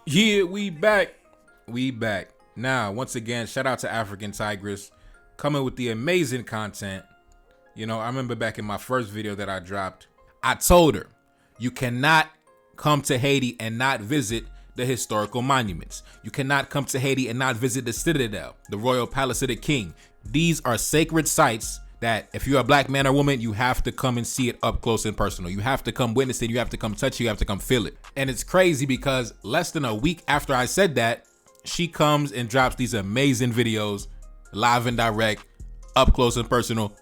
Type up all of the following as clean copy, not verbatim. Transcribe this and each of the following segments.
Yeah, we back. We back. Now, once again, shout out to African Tigress coming with the amazing content. You know, I remember back in my first video that I dropped, I told her, you cannot come to Haiti and not visit the historical monuments. You cannot come to Haiti and not visit the Citadelle, the Royal Palace of the King. These are sacred sites that if you're a black man or woman, you have to come and see it up close and personal. You have to come witness it. You have to come touch it. You have to come feel it. And it's crazy because less than a week after I said that, she comes and drops these amazing videos, live and direct, up close and personal,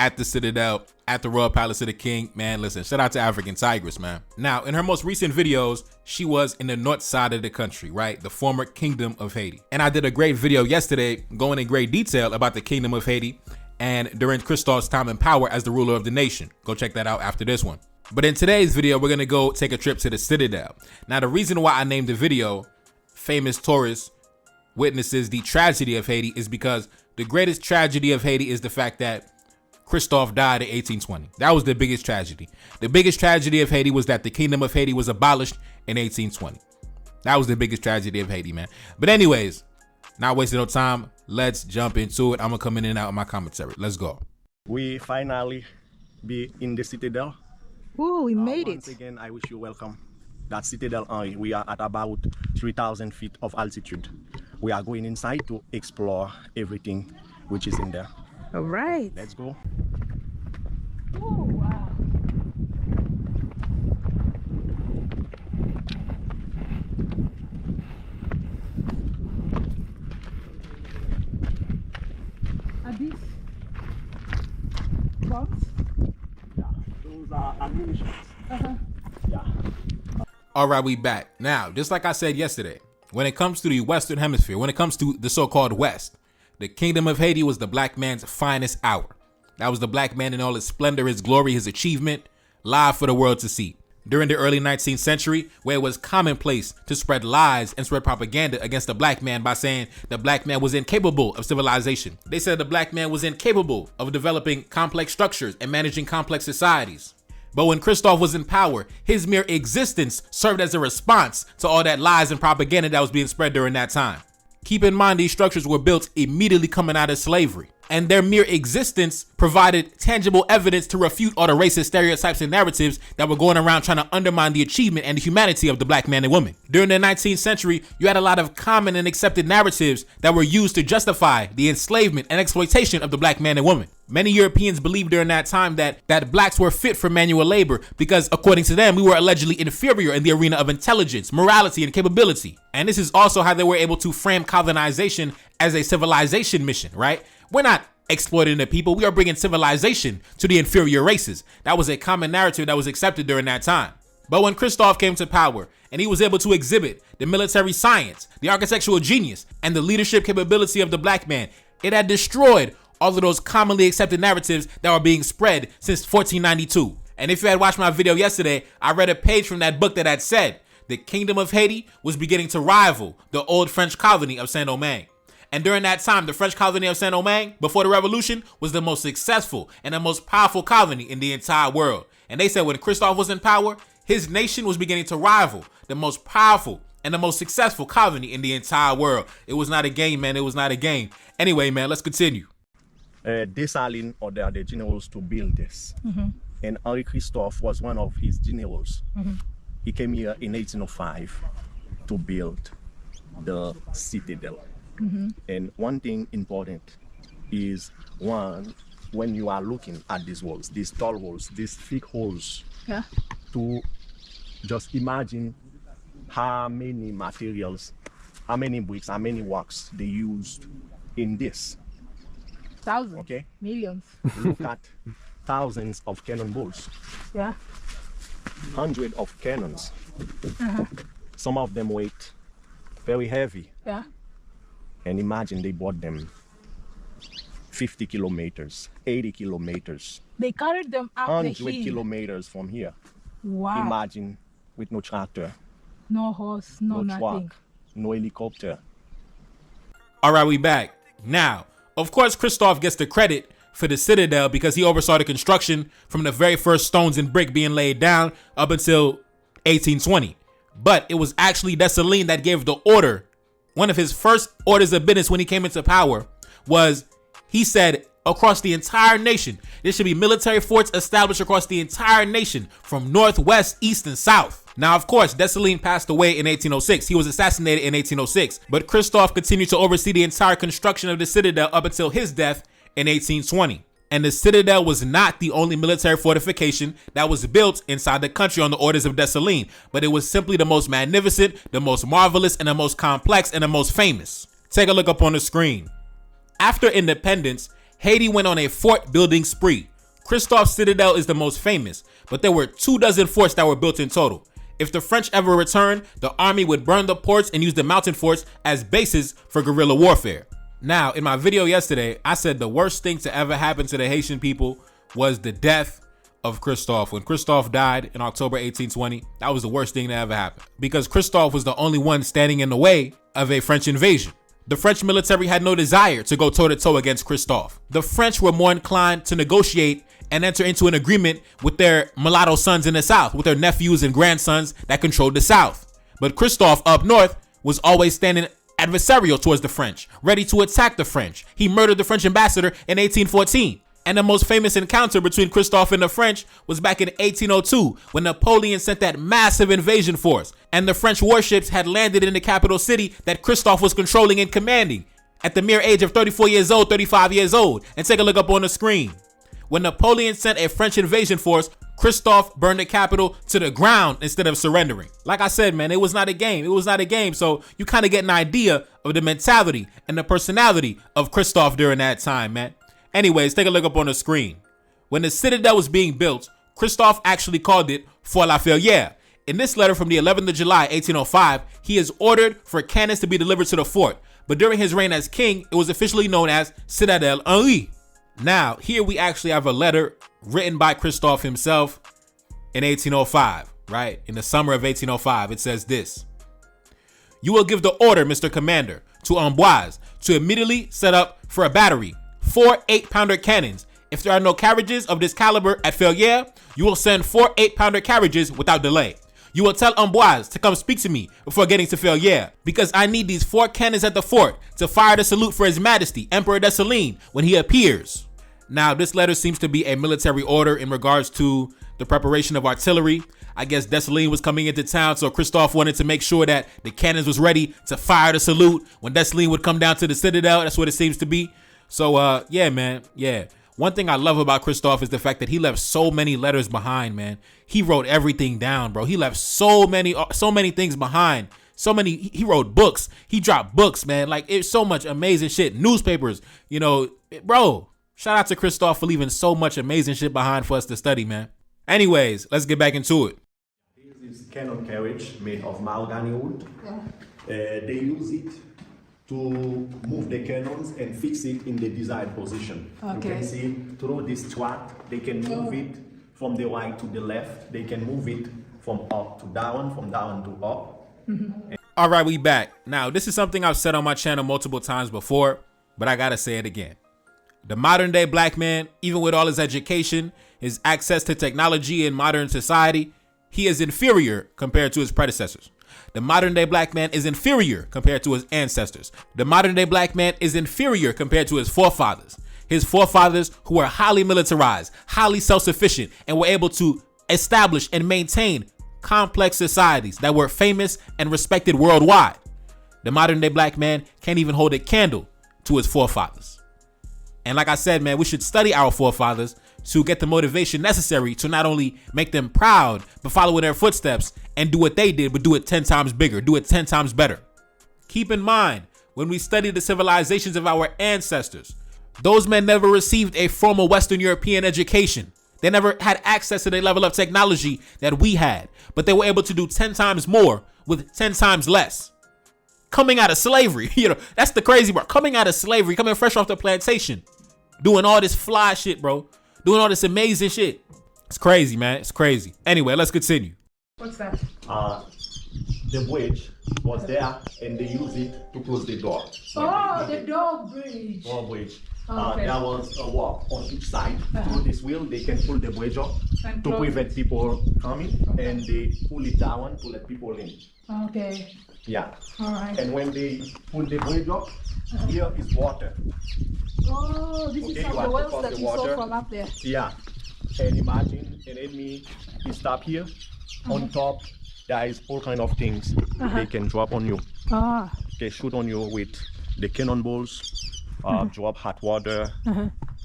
at the Citadelle, at the Royal Palace of the King. Man, listen, shout out to African Tigress, man. Now, in her most recent videos, she was in the north side of the country, right? The former Kingdom of Haiti. And I did a great video yesterday going in great detail about the Kingdom of Haiti and during Christophe's time in power as the ruler of the nation. Go check that out after this one. But in today's video, we're gonna go take a trip to the Citadelle. Now, the reason why I named the video Famous Tourist Witnesses the Tragedy of Haiti is because the greatest tragedy of Haiti is the fact that Christophe died in 1820. That was the biggest tragedy. The biggest tragedy of Haiti was that the Kingdom of Haiti was abolished in 1820. That was the biggest tragedy of Haiti, man. But anyways, not wasting no time, let's jump into it. I'm gonna come in and out of my commentary. Let's go. We finally be in the Citadelle. Oh, we made Once it. again, I wish you welcome. That Citadelle, we are at about 3,000 feet of altitude. We are going inside to explore everything which is in there. All right. Let's go. Oh, wow. Are these bombs? Yeah, those are ammunitions. Yeah. All right, we back. Now, just like I said yesterday, when it comes to the Western Hemisphere, when it comes to the so-called West, the Kingdom of Haiti was the black man's finest hour. That was the black man in all his splendor, his glory, his achievement, live for the world to see. During the early 19th century, where it was commonplace to spread lies and spread propaganda against the black man by saying the black man was incapable of civilization. They said the black man was incapable of developing complex structures and managing complex societies. But when Christophe was in power, his mere existence served as a response to all that lies and propaganda that was being spread during that time. Keep in mind, these structures were built immediately coming out of slavery, and their mere existence provided tangible evidence to refute all the racist stereotypes and narratives that were going around trying to undermine the achievement and the humanity of the black man and woman. During the 19th century, you had a lot of common and accepted narratives that were used to justify the enslavement and exploitation of the black man and woman. Many Europeans believed during that time that blacks were fit for manual labor because, according to them, we were allegedly inferior in the arena of intelligence, morality, and capability. And this is also how they were able to frame colonization as a civilization mission, right? We're not exploiting the people. We are bringing civilization to the inferior races. That was a common narrative that was accepted during that time. But when Christophe came to power and he was able to exhibit the military science, the architectural genius, and the leadership capability of the black man, it had destroyed all of those commonly accepted narratives that were being spread since 1492. And if you had watched my video yesterday, I read a page from that book that had said the Kingdom of Haiti was beginning to rival the old French colony of Saint-Domingue. And during that time, the French colony of Saint-Domingue, before the revolution, was the most successful and the most powerful colony in the entire world. And they said when Christophe was in power, his nation was beginning to rival the most powerful and the most successful colony in the entire world. It was not a game, man. It was not a game. Anyway, man, let's continue. Dessalines ordered the generals to build this. And Henri Christophe was one of his generals. He came here in 1805 to build the Citadelle. And one thing important is, one, when you are looking at these walls, these tall walls, these thick holes, to just imagine how many materials, how many bricks, how many rocks they used in this. Thousands. Okay. Millions. Look at thousands of cannonballs. Yeah. Hundreds of cannons. Some of them weight very heavy. Yeah. And imagine they bought them 50 kilometers, 80 kilometers, They carried them up the 100 hill. kilometers from here. Wow. Imagine with no tractor, No horse, no no nothing. truck, no helicopter. All right, we back. Now, of course, Christophe gets the credit for the Citadelle because he oversaw the construction from the very first stones and brick being laid down up until 1820. but it was actually Dessalines that gave the order. One of his first orders of business when he came into power was, he said, across the entire nation, there should be military forts established across the entire nation from north, west, east, and south. Now, of course, Dessalines passed away in 1806. He was assassinated in 1806, but Christophe continued to oversee the entire construction of the Citadelle up until his death in 1820. And the Citadelle was not the only military fortification that was built inside the country on the orders of Dessalines, but it was simply the most magnificent, the most marvelous, and the most complex, and the most famous. Take a look up on the screen. After independence, Haiti went on a fort building spree. Christophe's Citadelle is the most famous, but there were 24 forts that were built in total. If the French ever returned, the army would burn the ports and use the mountain forts as bases for guerrilla warfare. Now, in my video yesterday, I said the worst thing to ever happen to the Haitian people was the death of Christophe. When Christophe died in October 1820, that was the worst thing that ever happened, because Christophe was the only one standing in the way of a French invasion. The French military had no desire to go toe-to-toe against Christophe. The French were more inclined to negotiate and enter into an agreement with their mulatto sons in the South, with their nephews and grandsons that controlled the South. But Christophe up north was always standing adversarial towards the French, ready to attack the French. He murdered the French ambassador in 1814. And the most famous encounter between Christophe and the French was back in 1802, when Napoleon sent that massive invasion force, and the French warships had landed in the capital city that Christophe was controlling and commanding at the mere age of 34 years old, 35 years old. And take a look up on the screen. When Napoleon sent a French invasion force, Christophe burned the capital to the ground instead of surrendering. Like I said, man, it was not a game. It was not a game. So you kind of get an idea of the mentality and the personality of Christophe during that time, man. Anyways, take a look up on the screen. When the Citadelle was being built, Christophe actually called it Fort La Ferrière. In this letter from the 11th of July, 1805, he is ordered for cannons to be delivered to the fort. But during his reign as king, it was officially known as Citadelle Henri. Now, here we actually have a letter written by Christophe himself in 1805, right? In the summer of 1805, it says this: "You will give the order, Mr. Commander, to Amboise to immediately set up for a battery 4 8-pounder cannons. If there are no carriages of this caliber at Ferrière, you will send 4 8-pounder carriages without delay. You will tell Amboise to come speak to me before getting to Ferrière, because I need these 4 cannons at the fort to fire the salute for His Majesty, Emperor Dessalines, when he appears." Now, this letter seems to be a military order in regards to the preparation of artillery. I guess Dessalines was coming into town, so Christophe wanted to make sure that the cannons was ready to fire the salute when Dessalines would come down to the Citadelle. That's what it seems to be. So, yeah, man. Yeah. One thing I love about Christophe is the fact that he left so many letters behind, man. He wrote everything down, bro. He left so many things behind. He wrote books. He dropped books, man. Like, it's so much amazing shit. Newspapers, bro. Shout out to Christophe for leaving so much amazing shit behind for us to study, man. Anyways, let's get back into it. This is cannon carriage made of mahogany wood. They use it to move the cannons and fix it in the desired position. Okay. You can see through this track, they can move it from the right to the left. They can move it from up to down, from down to up. Mm-hmm. All right, we back. Now, this is something I've said on my channel multiple times before, but I gotta say it again. The modern day black man, even with all his education, his access to technology in modern society, he is inferior compared to his predecessors. The modern day black man is inferior compared to his ancestors. The modern day black man is inferior compared to his forefathers. His forefathers who were highly militarized, highly self-sufficient, and were able to establish and maintain complex societies that were famous and respected worldwide. The modern day black man can't even hold a candle to his forefathers. And like I said, man, we should study our forefathers to get the motivation necessary to not only make them proud, but follow in their footsteps and do what they did, but do it 10 times bigger, do it 10 times better. Keep in mind, when we study the civilizations of our ancestors, those men never received a formal Western European education. They never had access to the level of technology that we had, but they were able to do 10 times more with 10 times less. Coming out of slavery, that's the crazy part. Coming out of slavery, coming fresh off the plantation, doing all this fly shit, bro. Doing all this amazing shit. It's crazy, man. It's crazy. Anyway, let's continue. What's that? the bridge was there, and they use it to close the door. Oh, the dog bridge. Door bridge. Okay. There was a wall on each side. Through this wheel, they can pull the bridge up And to close prevent people coming, and they pull it down to let people in. Okay. Yeah. All right. And when they pull the bridge up, here is water. Oh, this Okay, is you from have the to wells cross that the you saw water. from up there. Yeah. And imagine an enemy is stop here. On top, there is all kind of things they can drop on you. Ah. They shoot on you with the cannonballs, drop hot water,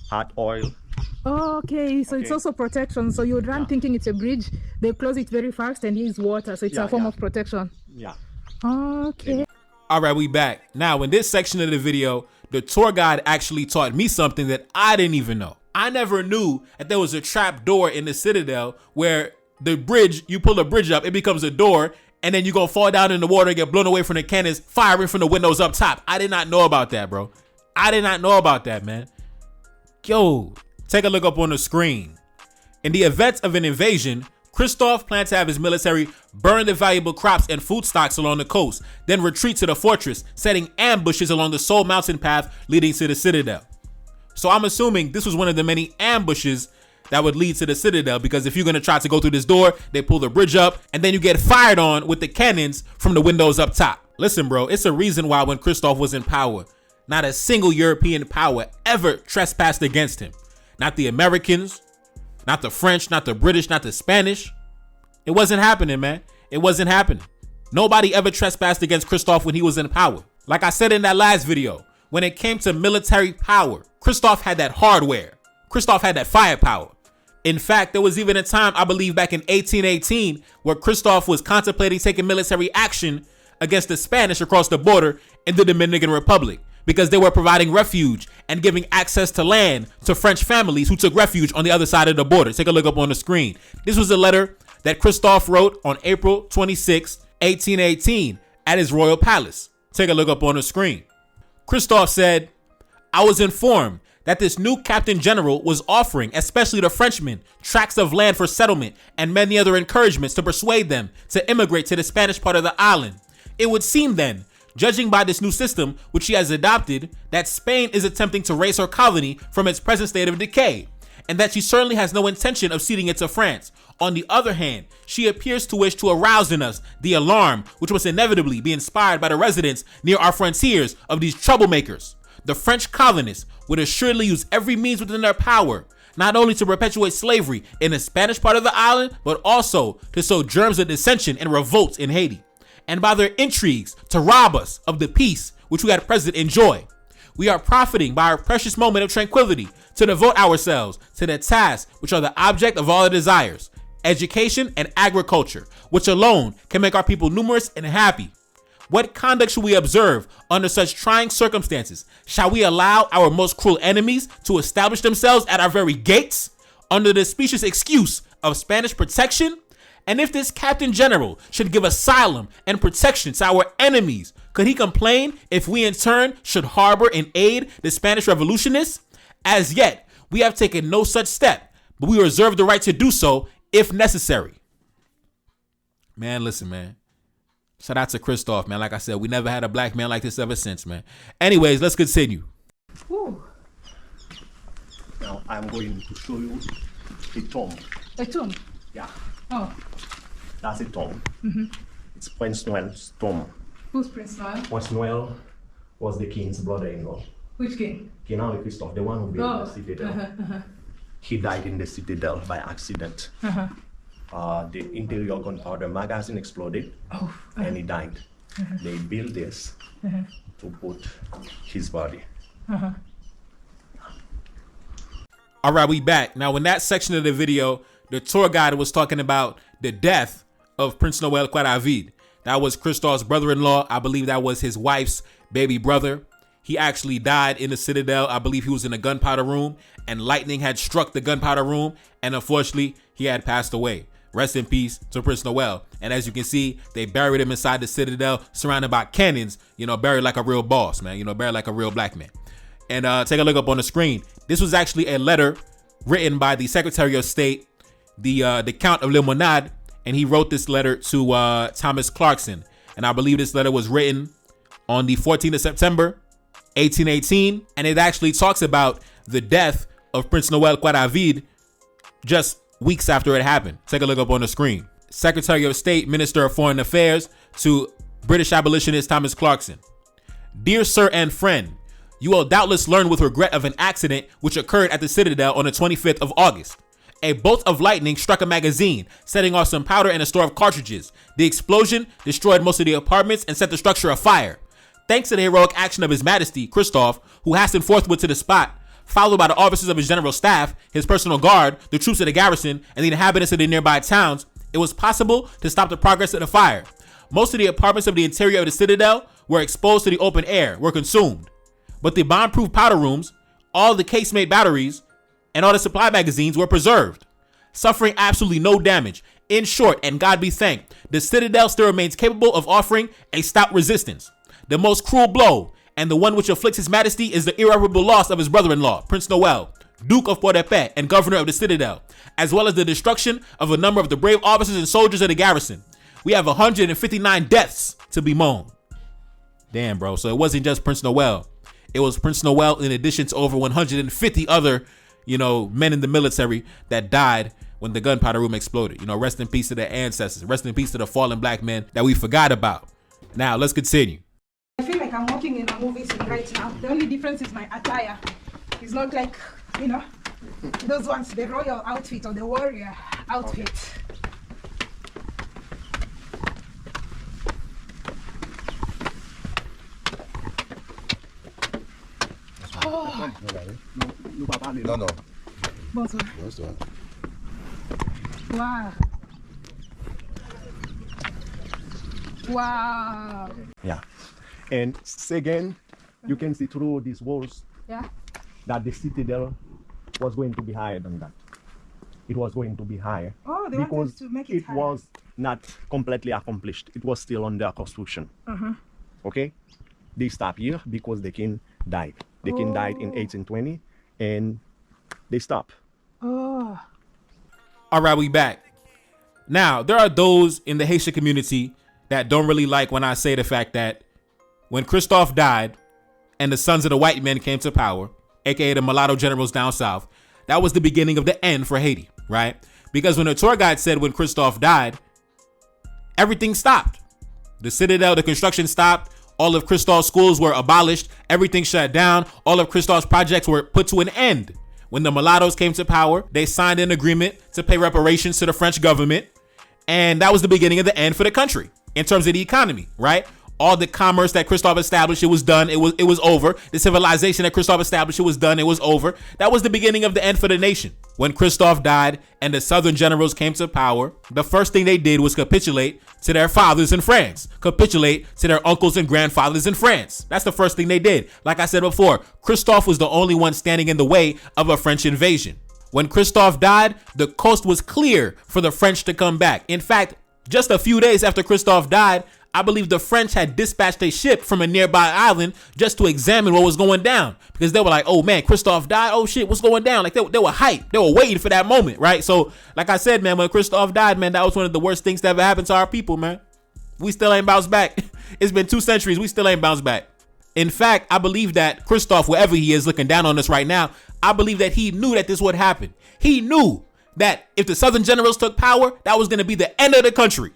hot oil. Okay, so it's Okay. also protection. So you would run thinking it's a bridge, they close it very fast and use water. So it's Yeah, a form yeah. of protection. Yeah. Okay. All right, we back. Now, in this section of the video, the tour guide actually taught me something that I didn't even know. I never knew that there was a trap door in the Citadel where the bridge, you pull the bridge up, it becomes a door, and then you're going to fall down in the water and get blown away from the cannons firing from the windows up top. I did not know about that, bro. I did not know about that, man. Yo, take a look up on the screen. In the event of an invasion, Christophe planned to have his military burn the valuable crops and food stocks along the coast, then retreat to the fortress, setting ambushes along the sole mountain path leading to the Citadel. So I'm assuming this was one of the many ambushes that would lead to the Citadel, because if you're going to try to go through this door, they pull the bridge up and then you get fired on with the cannons from the windows up top. Listen, bro, it's a reason why when Christophe was in power, not a single European power ever trespassed against him. Not the Americans, not the French, not the British, not the Spanish. It wasn't happening, man. It wasn't happening. Nobody ever trespassed against Christophe when he was in power. Like I said in that last video, when it came to military power, Christophe had that hardware. Christophe had that firepower. In fact, there was even a time, I believe back in 1818, where Christophe was contemplating taking military action against the Spanish across the border in the Dominican Republic, because they were providing refuge and giving access to land to French families who took refuge on the other side of the border. Take a look up on the screen. This was a letter that Christophe wrote on April 26, 1818 at his royal palace. Take a look up on the screen. Christophe said, "I was informed that this new Captain General was offering, especially the Frenchmen, tracts of land for settlement and many other encouragements to persuade them to immigrate to the Spanish part of the island. It would seem then, judging by this new system which she has adopted, that Spain is attempting to raise her colony from its present state of decay, and that she certainly has no intention of ceding it to France. On the other hand, she appears to wish to arouse in us the alarm which must inevitably be inspired by the residents near our frontiers of these troublemakers. The French colonists would assuredly use every means within their power, not only to perpetuate slavery in the Spanish part of the island, but also to sow germs of dissension and revolt in Haiti, and by their intrigues to rob us of the peace which we at present enjoy. We are profiting by our precious moment of tranquility to devote ourselves to the tasks which are the object of all our desires, education and agriculture, which alone can make our people numerous and happy. What conduct should we observe under such trying circumstances? Shall we allow our most cruel enemies to establish themselves at our very gates under the specious excuse of Spanish protection? And if this Captain General should give asylum and protection to our enemies, could he complain if we in turn should harbor and aid the Spanish revolutionists? As yet, we have taken no such step, but we reserve the right to do so if necessary." Man, listen, man. Shout out to Christophe, man. Like I said, we never had a black man like this ever since, man. Anyways, let's continue. Ooh, Now I'm going to show you a tomb. a tomb. Yeah, Oh, that's a tomb. It's Prince Noel's tomb. who's Prince Noel? Prince Noel was the king's brother-in-law. Which king? King Henri Christophe, the one who built the Citadel. Uh-huh. He died in the Citadel by accident. The interior gunpowder magazine exploded, and he died. They built this to put his body. All right, we back. Now, in that section of the video, the tour guide was talking about the death of Prince Noel Quadavid. That was Christophe's brother-in-law. I believe that was his wife's baby brother. He actually died in the Citadel. I believe he was in the gunpowder room, and lightning had struck the gunpowder room, and unfortunately, he had passed away. Rest in peace to Prince Noel. And as you can see, they buried him inside the Citadel, surrounded by cannons, buried like a real boss, man, buried like a real black man. And take a look up on the screen. This was actually a letter written by the Secretary of State, the Count of Limonade, and he wrote this letter to Thomas Clarkson. And I believe this letter was written on the 14th of September, 1818. And it actually talks about the death of Prince Noel Quadavid just weeks after it happened. Take a look up on the screen. Secretary of State, Minister of Foreign Affairs to British abolitionist Thomas Clarkson. Dear sir and friend, you will doubtless learn with regret of an accident which occurred at the Citadel on the 25th of August. A bolt of lightning struck a magazine, setting off some powder and a store of cartridges. The explosion destroyed most of the apartments and set the structure afire. Thanks to the heroic action of His Majesty, Christophe, who hastened forthwith to the spot, followed by the officers of his general staff, his personal guard, the troops of the garrison, and the inhabitants of the nearby towns, it was possible to stop the progress of the fire. Most of the apartments of the interior of the Citadel were exposed to the open air, were consumed. But the bomb-proof powder rooms, all the casemate batteries, and all the supply magazines were preserved, suffering absolutely no damage. In short, and God be thanked, the Citadel still remains capable of offering a stout resistance. The most cruel blow, and the one which afflicts His Majesty, is the irreparable loss of his brother-in-law, Prince Noel, Duke of Port-au-Prince and Governor of the Citadel, as well as the destruction of a number of the brave officers and soldiers of the garrison. We have 159 deaths to bemoan. Damn, bro. So it wasn't just Prince Noel. It was Prince Noel in addition to over 150 other, men in the military that died when the gunpowder room exploded. Rest in peace to their ancestors. Rest in peace to the fallen black men that we forgot about. Now, let's continue. I feel like I'm walking in a movie scene right now. The only difference is my attire. It's not like, those ones, the royal outfit or the warrior outfit. Oh. No. Bonsoir. Bonsoir. Wow. Wow. Yeah. And second, you can see through these walls that the Citadel was going to be higher than that. It was going to be higher. Oh, they because wanted to make it higher. was not completely accomplished. It was still under construction. Okay? They stopped here because the king died. The king died in 1820 and they stopped. Oh. All right, we back. Now, there are those in the Haitian community that don't really like when I say the fact that when Christophe died and the sons of the white men came to power, aka the mulatto generals down south, that was the beginning of the end for Haiti, right? Because when the tour guide said when Christophe died, everything stopped. The Citadel, the construction stopped. All of Christophe's schools were abolished. Everything shut down. All of Christophe's projects were put to an end. When the mulattoes came to power, they signed an agreement to pay reparations to the French government. And that was the beginning of the end for the country in terms of the economy, right? All the commerce that Christophe established, it was done. It was over. The civilization that Christophe established, it was done. It was over. That was the beginning of the end for the nation. When Christophe died and the Southern generals came to power, the first thing they did was capitulate to their fathers in France. Capitulate to their uncles and grandfathers in France. That's the first thing they did. Like I said before, Christophe was the only one standing in the way of a French invasion. When Christophe died, the coast was clear for the French to come back. In fact, just a few days after Christophe died, I believe the French had dispatched a ship from a nearby island just to examine what was going down, because they were like, oh man, Christophe died. Oh shit, what's going down? Like they were hyped. They were waiting for that moment, right? So like I said, man, when Christophe died, man, that was one of the worst things that ever happened to our people, man. We still ain't bounced back. It's been 2 centuries. We still ain't bounced back. In fact, I believe that Christophe, wherever he is looking down on us right now, I believe that he knew that this would happen. He knew that if the Southern generals took power, that was going to be the end of the country.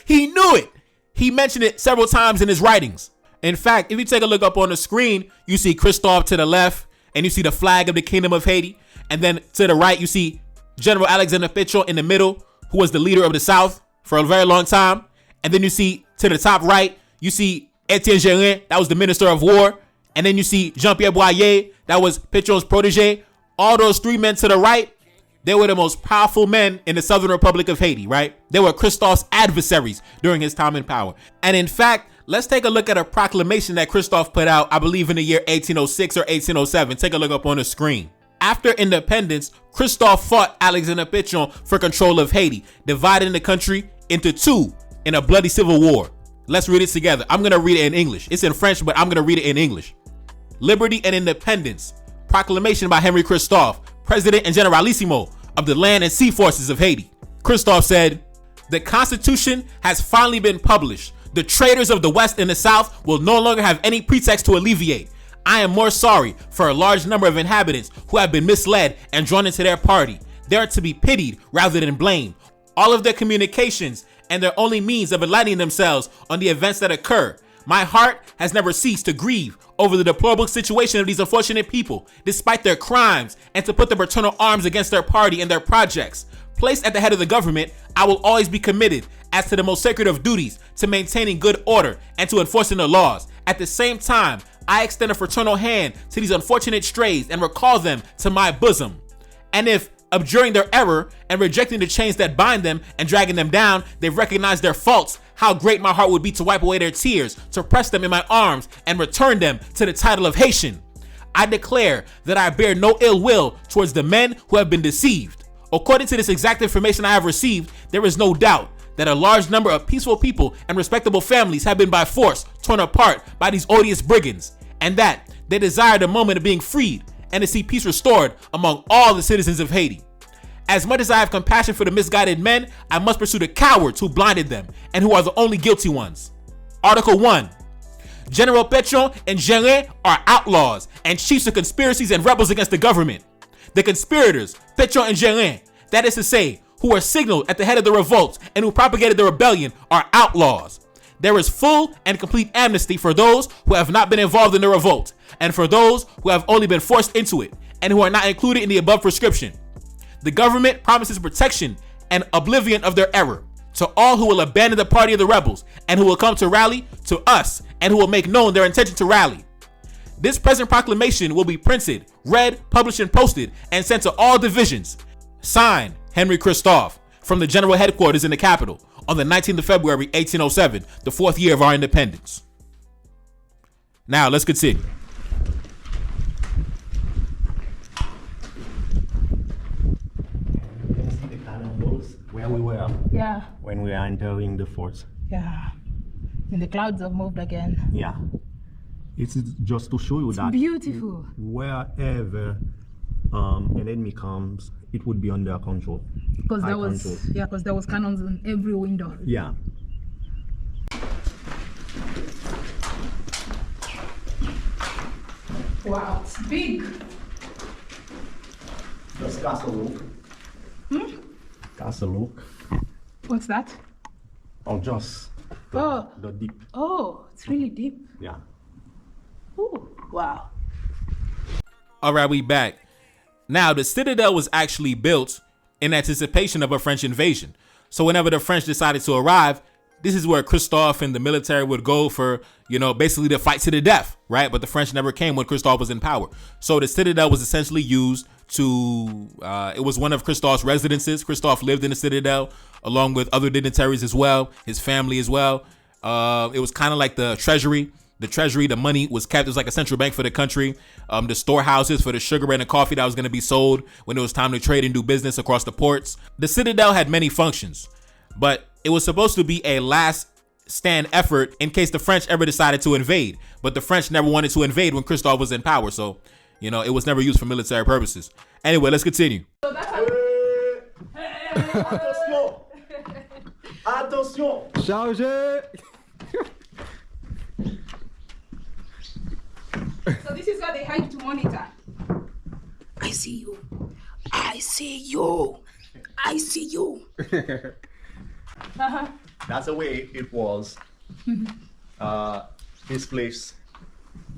He knew it. He mentioned it several times in his writings. In fact, if you take a look up on the screen, you see Christophe to the left, and you see the flag of the Kingdom of Haiti. And then to the right, you see General Alexander Pétion in the middle, who was the leader of the South for a very long time. And then you see to the top right, you see Etienne Gérin, that was the Minister of War. And then you see Jean-Pierre Boyer, that was Pétion's protege. All those 3 men to the right, they were the most powerful men in the Southern Republic of Haiti, right? They were Christophe's adversaries during his time in power. And in fact, let's take a look at a proclamation that Christophe put out, I believe in the year 1806 or 1807. Take a look up on the screen. After independence, Christophe fought Alexander Pétion for control of Haiti, dividing the country into 2 in a bloody civil war. Let's read it together. I'm going to read it in English. It's in French, but I'm going to read it in English. Liberty and Independence. Proclamation by Henry Christophe, President and Generalissimo of the Land and Sea Forces of Haiti. Christophe said, "The Constitution has finally been published. The traitors of the West and the South will no longer have any pretext to alleviate. I am more sorry for a large number of inhabitants who have been misled and drawn into their party. They are to be pitied rather than blamed. All of their communications and their only means of enlightening themselves on the events that occur. My heart has never ceased to grieve over the deplorable situation of these unfortunate people, despite their crimes, and to put the paternal arms against their party and their projects. Placed at the head of the government, I will always be committed as to the most sacred of duties to maintaining good order and to enforcing the laws. At the same time, I extend a fraternal hand to these unfortunate strays and recall them to my bosom. And if, abjuring their error and rejecting the chains that bind them and dragging them down, they've recognized their faults, how great my heart would be to wipe away their tears, to press them in my arms and return them to the title of Haitian. I declare that I bear no ill will towards the men who have been deceived. According to this exact information I have received, there is no doubt that a large number of peaceful people and respectable families have been by force torn apart by these odious brigands, and that they desire the moment of being freed and to see peace restored among all the citizens of Haiti. As much as I have compassion for the misguided men, I must pursue the cowards who blinded them and who are the only guilty ones. Article 1. General Petron and Gerin are outlaws and chiefs of conspiracies and rebels against the government. The conspirators, Petron and Gerin, that is to say, who were signaled at the head of the revolts and who propagated the rebellion, are outlaws. There is full and complete amnesty for those who have not been involved in the revolt, and for those who have only been forced into it, and who are not included in the above prescription. The government promises protection and oblivion of their error to all who will abandon the party of the rebels, and who will come to rally to us, and who will make known their intention to rally. This present proclamation will be printed, read, published, and posted, and sent to all divisions. Signed, Henry Christophe, from the General Headquarters in the capital, on the 19th of February, 1807, the 4th year of our independence. Now, let's continue. See the cannonballs where we were Yeah, when we are entering the fort. yeah. And the clouds have moved again. Yeah. It's just to show you that Beautiful. wherever an enemy comes, it would be under control. Because High there was, control. yeah, because there was cannons on every window. Yeah. Wow, it's big. Just cast a look. Cast a look. What's that? Or just the deep. Oh, it's really deep. Yeah. Ooh, wow. All right, we back. Now, the Citadel was actually built in anticipation of a French invasion. So whenever the French decided to arrive, this is where Christophe and the military would go for, basically the fight to the death, right? But the French never came when Christophe was in power. So the Citadel was essentially used to, it was one of Christophe's residences. Christophe lived in the Citadel along with other dignitaries as well, his family as well. It was kind of like the treasury. The treasury, the money was kept. It was like a central bank for the country. The storehouses for the sugar and the coffee that was going to be sold when it was time to trade and do business across the ports. The Citadel had many functions, but it was supposed to be a last stand effort in case the French ever decided to invade. But the French never wanted to invade when Christophe was in power. So, it was never used for military purposes. Anyway, let's continue. Attention! Attention! Chargé! So this is where they hide to monitor. I see you. I see you. I see you. That's the way it was. This place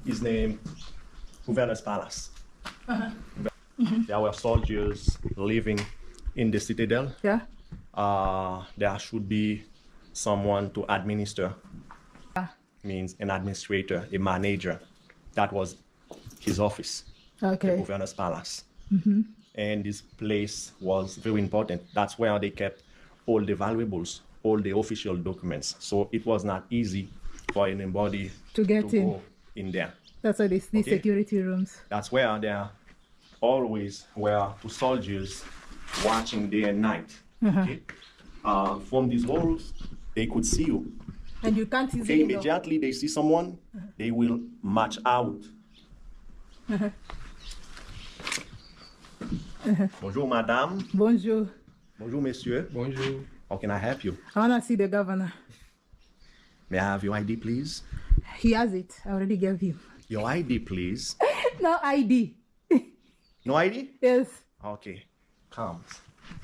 is named Governor's Palace. There were soldiers living in the Citadel. Yeah. There should be someone to administer. Means an administrator, a manager. That was his office, the Okay. Governor's Palace. And this place was very important. That's where they kept all the valuables, all the official documents. So it was not easy for anybody To get in. go in there. That's why these Okay. security rooms. That's where there always were two soldiers watching day and night. Okay? From these walls, they could see you. And you can't Okay, easily know. immediately they see someone, they will march out. Bonjour, madame. Bonjour. Bonjour, monsieur. Bonjour. How can I help you? I want to see the governor. May I have your ID, please? He has it. I already gave him. Your ID, please. No ID. No ID? Yes. Okay. Come.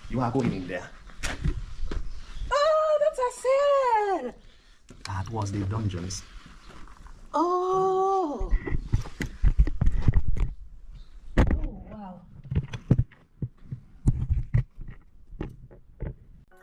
You are going in there. Oh, that's a cell. That was the dungeons. Oh. Oh, wow.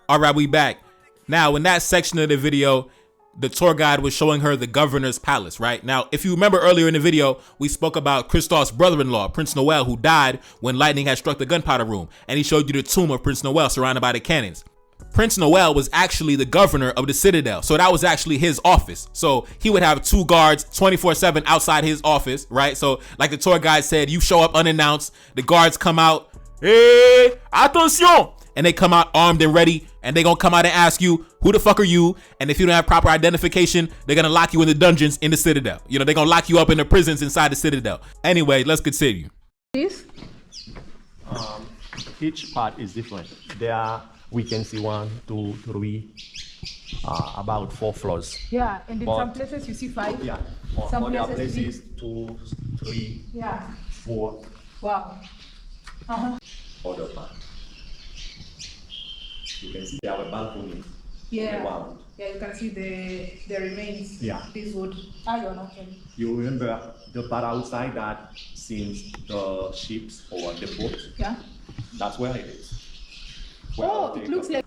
All right, we back. Now, in that section of the video, the tour guide was showing her the governor's palace, right? Now, if you remember earlier in the video, we spoke about Christophe's brother-in-law, Prince Noel, who died when lightning had struck the gunpowder room. And he showed you the tomb of Prince Noel surrounded by the cannons. Prince Noel was actually the governor of the Citadelle. So that was actually his office. So he would have 2 guards 24/7 outside his office, right? So like the tour guide said, you show up unannounced, the guards come out, hey, attention! And they come out armed and ready, and they gonna come out and ask you, who the fuck are you? And if you don't have proper identification, they're gonna lock you in the dungeons in the Citadelle. You know, they're gonna lock you up in the prisons inside the Citadelle. Anyway, let's continue. This? Each part is different. There we can see 1, 2, 3, about 4 floors. Yeah, and in But- some places you see 5. Yeah. Some Other places places 2, 3, Yeah. 4. Wow. Other part. You can see there are balconies. Yeah. Around. Yeah, you can see the remains. Yeah. This wood. Iron, okay. You remember the part outside that seems the ships or the boat? Yeah. That's where it is. Oh, it looks like.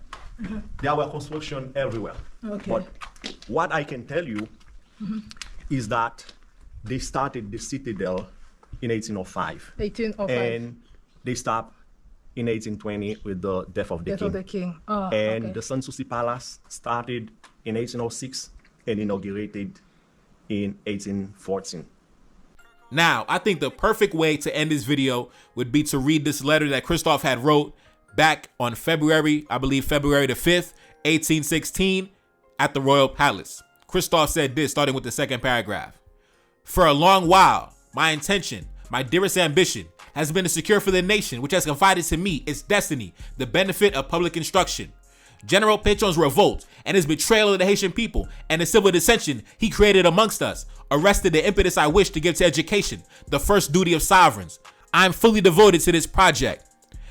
There were construction everywhere. Okay. But what I can tell you is that they started the Citadel in 1805. 1805. And they stopped in 1820 with the death of the Death king. of the king. Oh, And okay. the Sanssouci Palace started in 1806 and inaugurated in 1814. Now, I think the perfect way to end this video would be to read this letter that Christophe had wrote back on February, I believe February the 5th, 1816 at the Royal Palace. Christophe said this, starting with the second paragraph. For a long while, my intention, my dearest ambition, has been to secure for the nation, which has confided to me its destiny, the benefit of public instruction. General Pétion's revolt and his betrayal of the Haitian people and the civil dissension he created amongst us arrested the impetus I wish to give to education, the first duty of sovereigns. I am fully devoted to this project.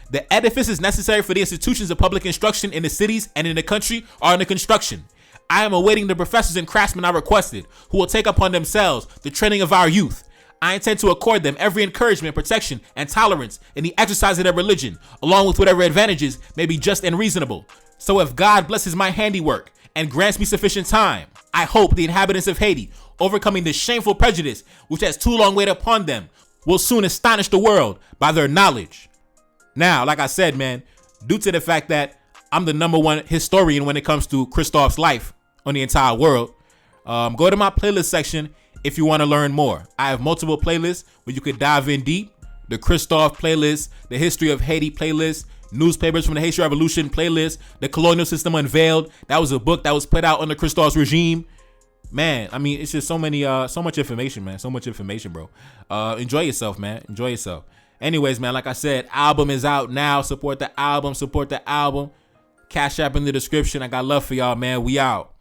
The edifices necessary for the institutions of public instruction in the cities and in the country are under construction. I am awaiting the professors and craftsmen I requested, who will take upon themselves the training of our youth. I intend to accord them every encouragement, protection, and tolerance in the exercise of their religion, along with whatever advantages may be just and reasonable. So if God blesses my handiwork and grants me sufficient time, I hope the inhabitants of Haiti, overcoming the shameful prejudice which has too long weighed upon them, will soon astonish the world by their knowledge. Now, like I said, man, due to the fact that I'm the #1 historian when it comes to Christophe's life on the entire world, go to my playlist section if you want to learn more. I have multiple playlists where you could dive in deep. The Christophe playlist, the History of Haiti playlist, Newspapers from the Haitian Revolution playlist, The Colonial System Unveiled. That was a book that was put out under Christophe's regime. Man, I mean, it's just so much information, man. So much information, bro. Enjoy yourself, man. Enjoy yourself. Anyways, man, like I said, album is out now. Support the album. Support the album. Cash App in the description. I got love for y'all, man. We out.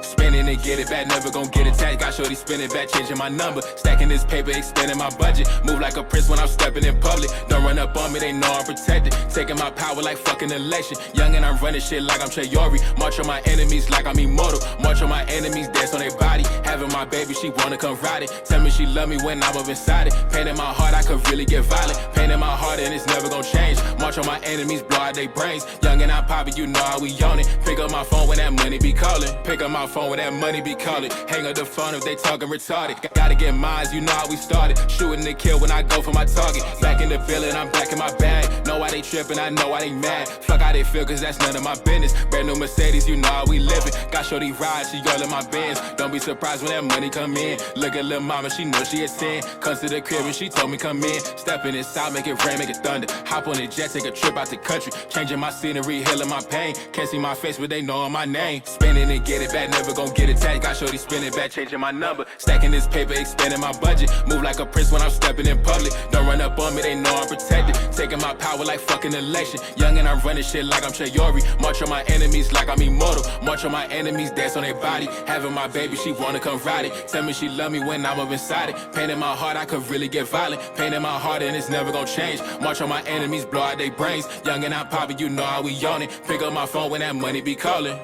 Spending and get it back, never gon' get attached. Got shorty spinning back, changing my number. Stacking this paper, expanding my budget. Move like a prince when I'm stepping in public. Don't run up on me, they know I'm protected. Taking my power like fucking election. Young and I'm running shit like I'm Chayori. March on my enemies like I'm immortal. March on my enemies, dance on their body. Having my baby, she wanna come ride it. Tell me she love me when I'm up inside it. Pain in my heart, I could really get violent. Pain in my heart and it's never gon' change. March on my enemies, blow out their brains. Young and I'm poppin', you know how we on it. Pick up my phone when that money be calling. Pick up my phone when that money be calling. Hang up the phone if they talking retarded. Gotta get mines, you know how we started. Shooting to kill when I go for my target. Back in the building, I'm back in my bag. Know why they tripping, I know why they mad. Fuck how they feel, cause that's none of my business. Brand new Mercedes, you know how we living. Got shorty ride, she all in my Benz. Don't be surprised when that money come in. Look at lil' mama, she know she a 10. Comes to the crib and she told me come in. Stepping inside, make it rain, make it thunder. Hop on the jet, take a trip out the country. Changing my scenery, healing my pain. Can't see my face, but they know my name. Spending and get it back, never never gon' get attached. Got shorty spinning back, changing my number. Stacking this paper, expanding my budget. Move like a prince when I'm stepping in public. Don't run up on me, they know I'm protected. Taking my power like fucking election. Young and I'm running shit like I'm Chayori. March on my enemies like I'm immortal. March on my enemies, dance on their body. Having my baby, she wanna come ride it. Tell me she love me when I'm up inside it. Pain in my heart, I could really get violent. Pain in my heart and it's never gon' change. March on my enemies, blow out their brains. Young and I'm poppin', you know how we on it. Pick up my phone when that money be calling.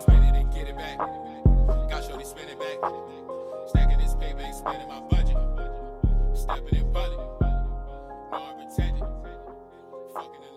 Get it back. Got shorty spinning back. Stacking this paper, expanding my budget. Stepping in public. Know I'm protected. Fucking the